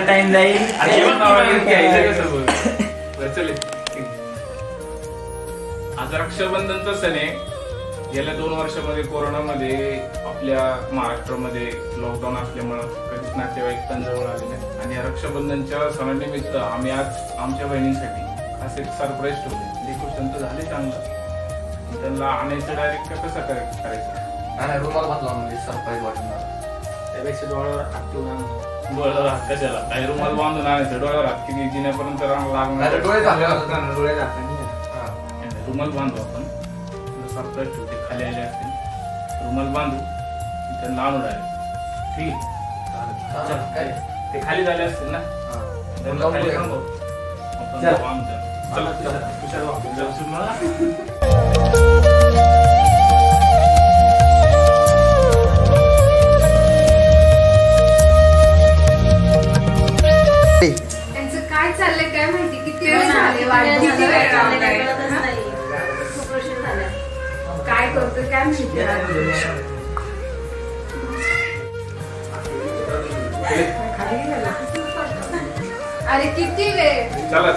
Time जाईल. आज रक्षाबंधनचा सण आहे. गेल्या 2 वर्षामध्ये कोरोनामध्ये आपल्या महाराष्ट्रामध्ये लॉकडाऊन असल्यामुळे कधीच नातेवाईक जवळ आले नाही आणि रक्षाबंधनच्या सणानिमित्त आम्ही आज आमच्या बहिणींसाठी खास एक सरप्राईज ठेवले. डेकोरेशन तर झाले चांगलं, त्यांना आणायचं डायरेक्ट कसं करायचं? रुमाल घातला म्हणजे सरप्राईज वाटणार. त्यापेक्षा डोळ्यावर हात ठेवून डोळ्यावर हात कशाला? काही रुमाल बांधून आणायचं, डोळ्यावर हात किती जिन्यापर्यंत लागणार. रुमाल बांधू आपण, सरप्राईज ठेवते. खाली आले असतील रुमाल बांधू, त्यांना आणू डायरेक्ट. ठीक आहे, ते खाली झाले असतील ना, खाली थांबव आपण जाऊ आमच्या. त्यांचं काय चाललंय काय माहिती, किती वेळ झाले काय करतोय काय माहिती. अरे किती वेळ. चला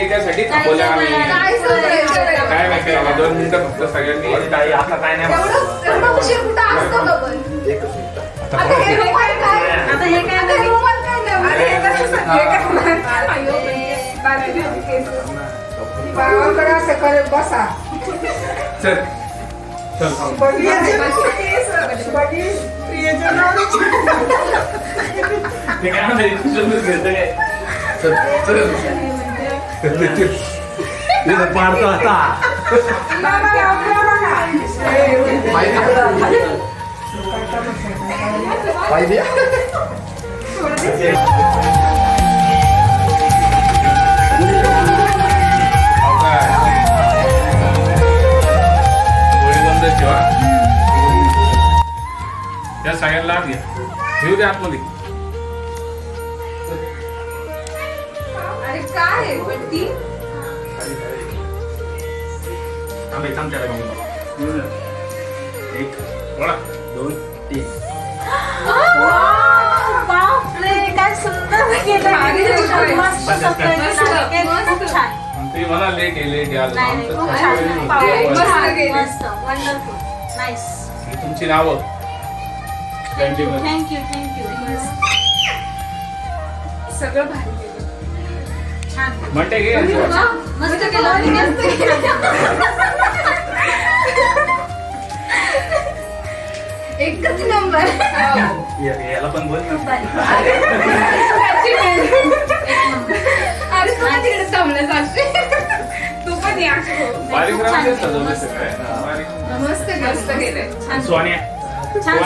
त्यासाठी थांबवलं आम्ही. काय माहिती 2 मिनिटं फक्त सगळ्यांनी. आता काय नाही उशीर कुठं असतो का पण. बाबाकडे असं करत बसा. चल पाडतो आता. त्या सगळ्यांना घ्या, घेऊ द्या आतमध्ये. अरे काय ती आमच्याकडे 1 2 3. बापरे काय सुंदर केलं. मस्त ते म्हणा लेट वंडरफुल नाईस. तुमची नावं. थँक्यू. सगळं भारी केलं. छान म्हणते घे. मस्त केलं. एकच नंबर. याला पण बोल ना. अरे तू तिकडे थांबलं चालते. तू पण या. बारीक राहते सजवलं सगळं. मस्त केलंय. सोन्या छान.